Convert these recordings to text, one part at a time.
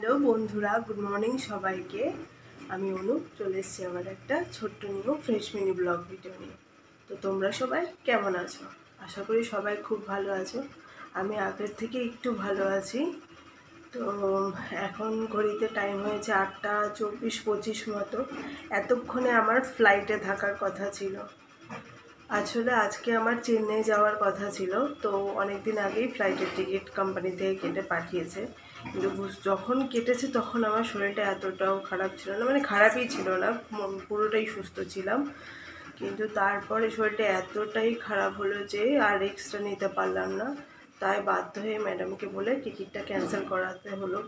Hello বন্ধুরা, good morning সবাইকে। আমি অনু চলে এসেছি আমার একটা ছোট্ট new fresh mini blog video নিয়ে। তো তোমরা সবাই কেমন আছো? আশা করি সবাই খুব ভালো আছো। আমি আগের থেকে একটু ভালো আছি। তো এখন ঘড়িতে টাইম হয়েছে 8:24-25 মতো। এতক্ষণে আমার ফ্লাইটে থাকার কথা ছিল। আসলে আজকে আমার চেন্নাই যাওয়ার কথা ছিল। তো অনেক দিন আগেই ফ্লাইটের টিকিট কোম্পানি থেকে কেটে পাঠিয়েছে, কিন্তু যখন কেটেছে তখন আমার শরীরটা এতটাও খারাপ ছিল না, মানে খারাপই ছিল না, পুরোটাই সুস্থ ছিলাম। কিন্তু তারপরে শরীরটা এতটাই খারাপ হলো যে আর এক্সট্রা নিতে পারলাম না। তাই বাধ্য হয়ে ম্যাডামকে বলে টিকিটটা ক্যান্সেল করাতে হলো।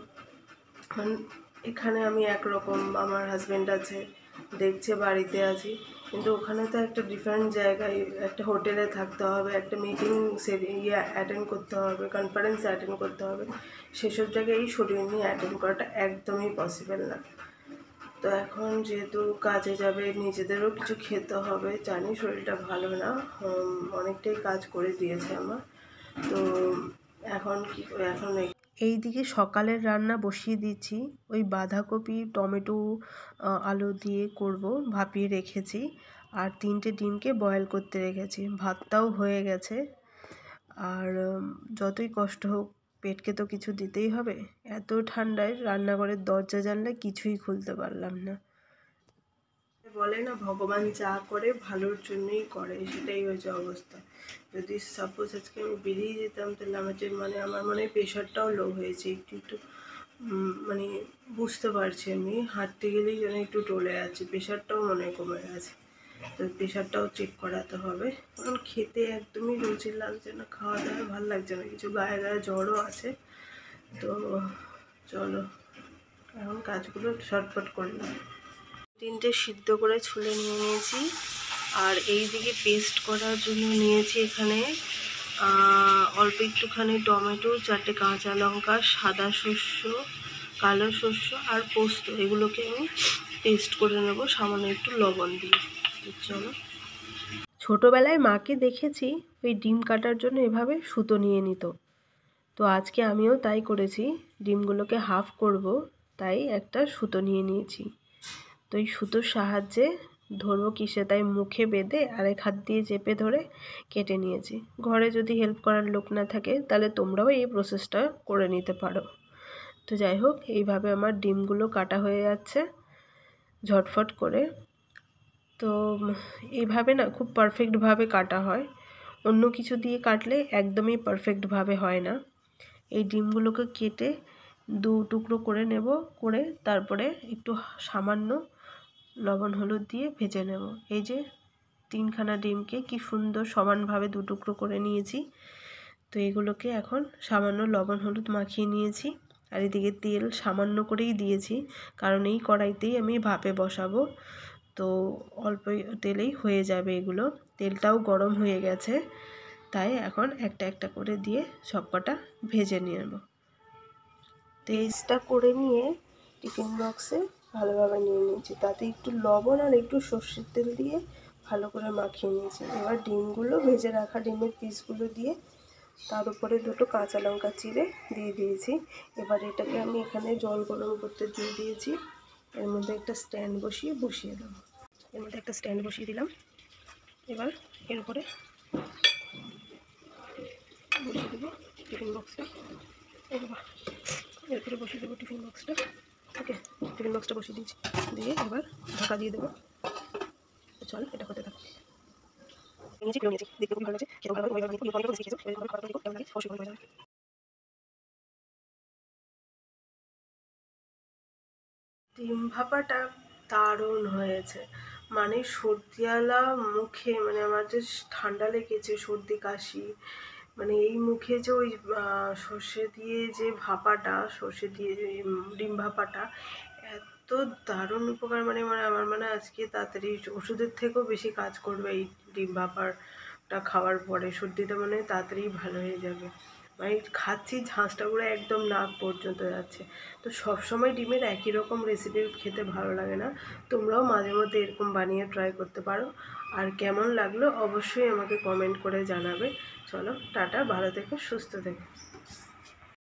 এখানে আমি একরকম, আমার হাজব্যান্ড আছে, দেখছে বাড়িতে আছি, কিন্তু ওখানে তো একটা ডিফারেন্ট জায়গায়, একটা হোটেলে থাকতে হবে, একটা মিটিং অ্যাটেন্ড করতে হবে, কনফারেন্স অ্যাটেন্ড করতে হবে। সেসব জায়গায় এই শরীর নিয়ে অ্যাটেন্ড করাটা একদমই পসিবল না। তো এখন যেহেতু কাজে যাবে, নিজেদেরও কিছু খেতে হবে, জানি শরীরটা ভালো না, অনেকটাই কাজ করে দিয়েছে আমার। তো এখন এইদিকে সকালের রান্না বসিয়ে দিচ্ছি। ওই বাঁধাকপি, টমেটো, আলু দিয়ে করব, ভাপিয়ে রেখেছি। আর 3টে ডিমকে বয়েল করতে রেখেছি। ভাতটাও হয়ে গেছে। আর যতই কষ্ট হোক, পেটকে তো কিছু দিতেই হবে। এত ঠান্ডায় রান্নাঘরের দরজা জানলা কিছুই খুলতে পারলাম না। বলে না, ভগবান যা করে ভালোর জন্যই করে, সেটাই হয়েছে অবস্থা। যদি সাপোজ আজকে আমি বেরিয়ে যেতাম, তাহলে আমার মনে হয় প্রেশারটাও লো হয়েছে একটু একটু। মানে বুঝতে পারছি, আমি হাঁটতে গেলেই যেন একটু টলে যাচ্ছে, প্রেশারটাও মনে হয় কমে গেছে। তো প্রেশারটাও চেক করাতে হবে, কারণ খেতে একদমই রুচি লাগছে না, খাওয়া দাওয়া ভালো লাগছে না, কিছু গায়ে গায়ে জ্বরও আছে। তো চলো এখন কাজগুলো শর্টকাট করে নিই। 3টে সিদ্ধ করে ছুলে নিয়ে নিয়েছি। আর এই দিকে পেস্ট করার জন্য নিয়েছি এখানে অল্প একটুখানি টমেটো, 4টে কাঁচা লঙ্কা, সাদা শস্য, কালো শস্য আর পোস্ত। এগুলোকে আমি পেস্ট করে নেব সামান্য একটু লবণ দিয়ে। চলো, ছোটোবেলায় মাকে দেখেছি ওই ডিম কাটার জন্য এভাবে সুতো নিয়ে নিত। তো আজকে আমিও তাই করেছি, ডিমগুলোকে হাফ করব, তাই একটা সুতো নিয়ে নিয়েছি। তো এই সুতোর সাহায্যে ধরবো কিসে, তাই মুখে বেঁধে আরেক হাত দিয়ে চেপে ধরে কেটে নিয়েছি। ঘরে যদি হেল্প করার লোক না থাকে, তাহলে তোমরাও এই প্রসেসটা করে নিতে পারো। তো যাই হোক, এইভাবে আমার ডিমগুলো কাটা হয়ে যাচ্ছে ঝটফট করে। তো এইভাবে না খুব পারফেক্টভাবে কাটা হয়, অন্য কিছু দিয়ে কাটলে একদমই পারফেক্টভাবে হয় না। এই ডিমগুলোকে কেটে 2 টুকরো করে নেব, করে তারপরে একটু সামান্য লবণ হলুদ দিয়ে ভেজে নেব। এই যে 3খানা ডিমকে কি সুন্দর সমানভাবে 2 টুকরো করে নিয়েছি। তো এগুলোকে এখন সামান্য লবণ হলুদ মাখিয়ে নিয়েছি। আর এদিকে তেল সামান্য করেই দিয়েছি, কারণ এই কড়াইতেই আমি ভাপে বসাবো। তো অল্প তেলেই হয়ে যাবে এগুলো। তেলটাও গরম হয়ে গেছে, তাই এখন একটা একটা করে দিয়ে সবকটা ভেজে নেব। পেস্টটা করে নিয়ে টিফিন বক্সে ভালোভাবে নিয়ে নিয়েছি, তাতে একটু লবণ আর একটু সর্ষের তেল দিয়ে ভালো করে মাখিয়ে নিয়েছি। এবার ডিমগুলো, ভেজে রাখা ডিমের পিসগুলো দিয়ে তার উপরে 2টো কাঁচা লঙ্কা চিড়ে দিয়ে দিয়েছি। এবার এটাকে আমি এখানে জল গরম করতে দিয়ে দিয়েছি। এর মধ্যে একটা স্ট্যান্ড বসিয়ে দেবো। এর মধ্যে একটা স্ট্যান্ড বসিয়ে দিলাম। এবার এর উপরে বসিয়ে দেবো টিফিন বক্সটা। এরপরে বসিয়ে দেবো টিফিন বক্সটা। ওকে, টিফিন বক্সটা বসিয়ে দিয়েছি, দিয়ে এবার ঢাকা দিয়ে দেবো। চল, এটা হতে থাকবে। দেখতে খুবই ভালো লাগছে, খেতেও ভালো লাগে, অবশ্যই ভালো লাগে। ডিম ভাপাটা দারুণ হয়েছে। মানে সর্দিওয়ালা মুখে, মানে আমার যে ঠান্ডা লেগেছে, সর্দি কাশি, মানে এই মুখে যে ওই সর্ষে দিয়ে যে ভাপাটা, সর্ষে দিয়ে যে ডিম ভাপাটা এত দারুণ উপকার, মানে আমার মানে আজকে তাড়াতাড়ি ওষুধের থেকেও বেশি কাজ করবে এই ডিম ভাপাটা খাওয়ার পরে। সর্দিটা মানে তাড়াতাড়ি ভালো হয়ে যাবে। মানে খাচ্ছি, ঝাঁঝটা পুরো একদম নাক পর্যন্ত যাচ্ছে। তো সবসময় ডিমের একই রকম রেসিপি খেতে ভালো লাগে না, তোমরাও মাঝে মধ্যে এরকম বানিয়ে ট্রাই করতে পারো। আর কেমন লাগলো অবশ্যই আমাকে কমেন্ট করে জানাবে। চলো, টাটা, ভালো থেকো, সুস্থ থেকো।